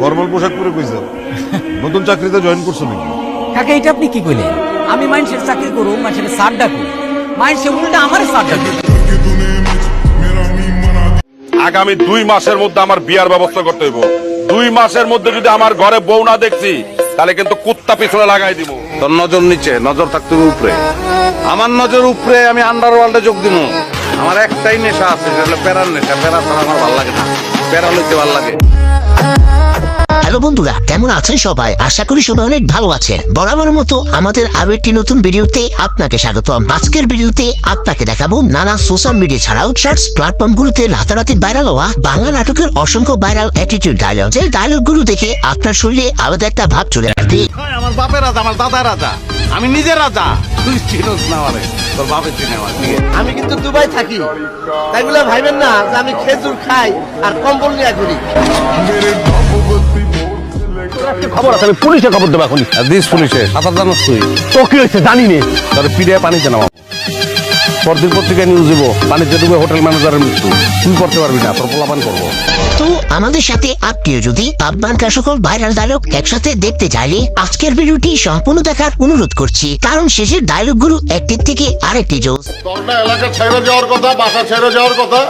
Formal পোশাক পরে কই যাও? নতুন চাকরিতে জয়েন করছো নাকি? কাকা এটা আপনি কি কইলেন? আমি মানুষের চাকরি করুম, মানুষের সার ডাকুম, মানুষের উল্টা আমার সার ডাকুম। আগামী 2 মাসের মধ্যে আমার বিয়ার ব্যবস্থা করতে হইব। 2 মাসের মধ্যে যদি আমার ঘরে বউ না দেখছি তাহলে কিন্তু কুত্তা পিছনে লাগাই দিব। তোর নজর নিচে, নজর থাকতে হবে উপরে। আমার নজর উপরে, আমি আন্ডারওয়ার্ল্ডে যোগ দিব। আমার একটাই নেশা আছে, সেটা হলো প্যারার নেশা। প্যারা ছাড়া আমার ভালো লাগে না, প্যারা লইতে ভালো লাগে। হ্যালো বন্ধুরা, কেমন আছেন সবাই? আশা করি সবাই অনেক ভালো আছেন। বরাবর মতো আমাদের আরো একটি নতুন ভিডিওতে আপনাকে স্বাগতম। আজকের ভিডিওতে আপনাকে দেখাবো নানা সোশ্যাল মিডিয়া ছাড়াও শর্টস প্ল্যাটফর্ম গুলোতে রাতারাতি ভাইরাল হওয়া বাংলা নাটকের অসংখ্য ভাইরাল অ্যাটিটিউড ডায়লগ। যে ডায়লগ গুলো দেখে আপনার শরীরে আলাদা একটা ভাব চলে আসবে। আমার বাপের রাজা, আমার দাদা রাজা, আমি নিজে রাজা। তুই চিনোস না আমারে, তোর বাপের চিনে আমার। আমি কিন্তু দুবাই থাকি, তাই বলে ভাইবেন না যে আমি খেজুর খাই আর কম্বল নিয়ে ঘুরি। খবর আছে, আমি পুলিশে খবর দেবো এখন। দিস পুলিশে সাঁতার জানোস তুই? তো কি হয়েছে জানি নে। তোর পিড়ে পানিতে নামা। পরদিন পত্রিকায় নিউজ দিব, পানিতে ডুবে হোটেল ম্যানেজারের মৃত্যু। তুই করতে পারবি না, তোর পোলাপান করবো। তো আমাদের সাথে আপনিও যদি পাবনানকার সকল ভাইরাল ডায়লগ একসাথে দেখতে চাইলে আজকের ভিডিওটি সম্পূর্ণ দেখার অনুরোধ করছি, কারণ শেষের ডায়লগ গুলো একটির থেকে আরেকটি জোস। তোরটা এলাকা ছেড়ে যাওয়ার কথা, বাসা ছেড়ে যাওয়ার কথা,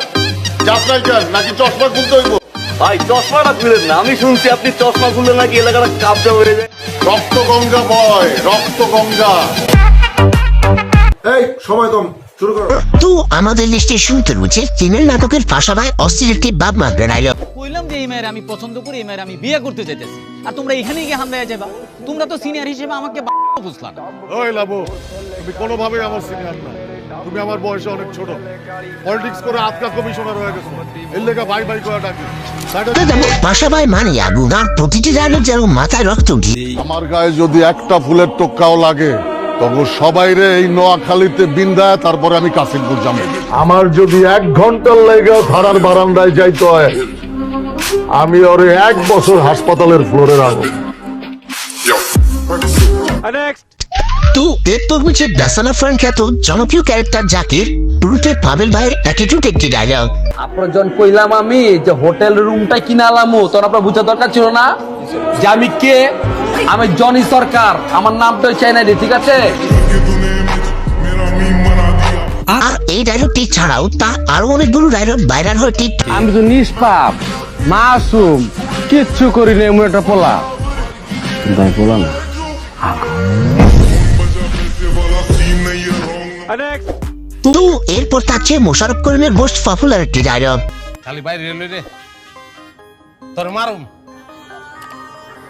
যাস নাই কেন? নাকি চশমা খুলতে হইব? ভাই চশমাটা খুলেন না, আমি শুনছি আপনি চশমা খুললে নাকি এলাকাটা কাবজা হয়ে যায়। রক্ত গঙ্গা বয়, রক্ত গঙ্গা। এই সময় কম, শুরু করো। তো আমাদের লিস্টে শুনতে রয়েছে চীনের নাটকের পাশাপাশি অস্থির একটি বাপ মারবে ডায়লগ। কইলাম যে এই মেয়ের আমি পছন্দ করি, এই মেয়ের আমি বিয়ে করতে চাইতেছি, আর তোমরা এখানেই গিয়ে হামলায় যাবা। তোমরা তো সিনিয়র হিসেবে আমাকে বুঝলা না। ওই লাবু, তুমি কোনোভাবেই আমার সিনিয়র না। তুমি আমার বয়সে অনেক ছোট। পলিটিক্স করে আজকা কমিশনার হয়ে গেছো, এর লেগে ভাই ভাই করে ডাকি। পাশাপাশি মানে আগুন, আর প্রতিটি ডায়লগ যেন মাথায় রক্ত উঠি। আমার গায়ে যদি একটা ফুলের টোক্কাও লাগে, তখন সবাই রে এই নোয়াখালীতে বিন্দায়, তারপরে আমি কাশিমপুর যাবো। আমার যদি 1 ঘন্টার লেগে ধারার বারান্দায় যাইতে হয়, আমি ওরে 1 বছর হাসপাতালের ফ্লোরে রাখবো। তো এরপর হচ্ছে দাসানা ফ্রান খ্যাত জনপ্রিয় ক্যারেক্টার জাকির রুটে পাবেল ভাইয়ের অ্যাটিটিউড একটি ডায়লগ। আপনার জন কইলাম আমি যে হোটেল রুমটা কিনালামু, তখন আপনার বুঝা দরকার ছিল না যে আমি কে? আমি জনি সরকার, আমার নামটা চাই না, ঠিক আছে? আর এই ডায়লগটি ছাড়াও তা আরো অনেকগুলো ডায়লগ ভাইরাল হয় ঠিক। আমি তো নিষ্পাপ মাসুম, কিচ্ছু করি না, এমন একটা পোলা। তাই পোলা না। তো এরপর থাকছে মোশাররফ করিমের মোস্ট পপুলার একটি ডায়লগ। খালি বাইরে রেলওয়ে রে, তোর মারুম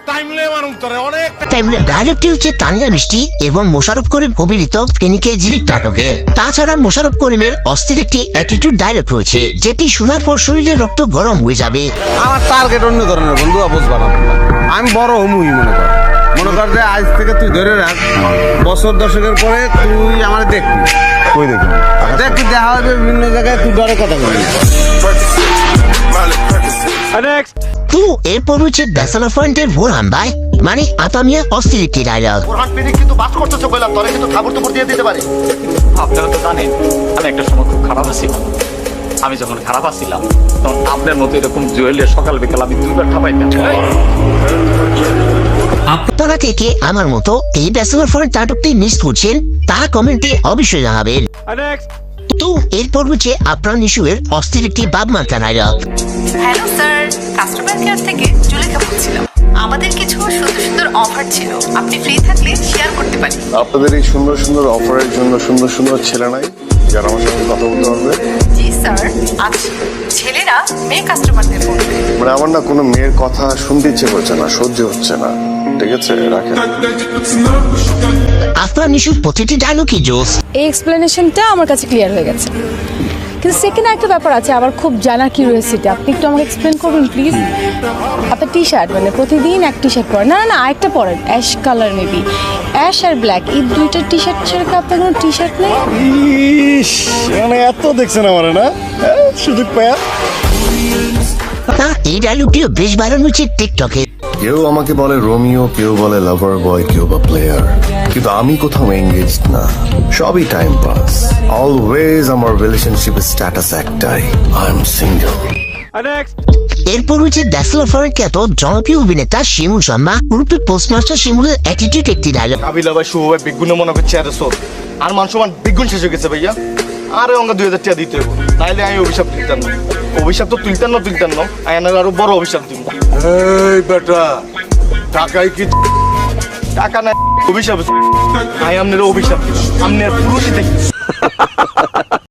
টাইমলে মারুম তোরে অনেক। ডায়লগটি হচ্ছে তানিয়া মিষ্টি এবং মোশাররফ করিম অভিনীত ফেনীকে জিরিক নাটকে। তাছাড়া মোশাররফ করিমের অস্থির একটি অ্যাটিটিউড ডায়লগ রয়েছে, যেটি শোনার পর শরীরে রক্ত গরম হয়ে যাবে। আমার টার্গেট অন্য ধরনের বন্ধু, বুঝবা না তোমরা। আমি বড় হমুই মনে কর যে আজ থেকে তুই ধরে রাখ, বছর দশকের পরে তুই আমার দেখবি। কই দেখবি? দেখবি, দেখা হবে বিভিন্ন জায়গায়, তুই ডরে কথা বলবি। তো এরপর হচ্ছে দাসানা ফ্রন্টের বোরহান ভাই মানে আতামিয়া অস্থির একটি ডায়লগ। বোরহান পিনিক কিন্তু বাস করতেছে কইলাম, তোরে কিন্তু খাবার তো দিয়ে দিতে পারি। আপনারা তো জানেন আমি একটা সময় খুব খারাপ ছিলাম। আমি যখন খারাপ ছিলাম তখন আপনার মতো এরকম জুয়েলের সকাল বিকাল আমি 2বার খাবাইতাম। আপনারা থেকে আমার মতো এই দাসানা ফ্রন্ট নাটকটি মিস করছেন তা কমেন্টে অবশ্যই জানাবেন। তো এরপর হচ্ছে আপনার নিশুয়ের অস্থির একটি বাপ মার্কা dialogue. Hello sir, customer care থেকে জুলেখা বলছিলাম। আমাদের কিছু সুন্দর সুন্দর অফার ছিল, আপনি ফ্রি থাকলে শেয়ার করতে পারি। আপনাদের এই সুন্দর সুন্দর অফারের জন্য সুন্দর সুন্দর ছেলে নাই যারা আমার সঙ্গে কথা বলতে পারবে? জি স্যার, আছে। ছেলেরা মেয়ে কাস্টমারদের ফোন করে। মানে আমার না কোনো মেয়ের কথা শুনতে ইচ্ছে করছে না, সহ্য হচ্ছে না। ঠিক আছে, রাখেন। আপনার নিশুর প্রতিটি ডায়লগই জোস। এই এক্সপ্লেনেশনটা আমার কাছে ক্লিয়ার হয়ে গেছে, কিন্তু সেকেন্ড একটা ব্যাপার আছে আমার খুব জানার কিউরিওসিটি। আপনি একটু আমাকে এক্সপ্লেন করবেন প্লিজ? আপনার টি শার্ট মানে প্রতিদিন এক টি শার্ট পরেন? না না না, আরেকটা পরেন, অ্যাশ কালার মেবি। অ্যাশ আর ব্ল্যাক এই দুইটা টি শার্ট ছাড়া কি আপনার কোনো টি শার্ট নেই? মানে এত দেখছেন আমার না সুযোগ পায়া। এই ডায়লগটিও বেশ ভাইরাল হচ্ছে টিকটকে। কেউ আমাকে বলে রোমিও, কেউ বলে লাভার বয়, কেউ বা প্লেয়ার, কিন্তু আমি কোথাও এঙ্গেজড না, সবই টাইম পাস। অলওয়েজ আমার রিলেশনশিপের স্ট্যাটাস একটাই, আই এম সিঙ্গেল। এরপর হচ্ছে ব্যাচেলর খ্যাত জনপ্রিয় অভিনেতা শিমুল শর্মা গ্রুপে পোস্টমাস্টার শিমুলের অ্যাটিটিউড একটি ডায়লগ। কাবিলা ভাই শুভ ভাই বিগুনে মনে করছে আর সোর আর মান সমান বিগুন শেষ হয়ে গেছে ভাইয়া। আরে অঙ্গ 2000 টাকা দিতে হবে, তাইলে আমি অভিশাপ তুলতাম না। অভিশাপ তো তুলতাম না, আয়নার আরো বড় অভিশাপ দিব। এই বেটা, টাকাই কি টাকা না অভিশাপ, আই আমনের অভিশাপ, আমনের পুরুষই দেখি।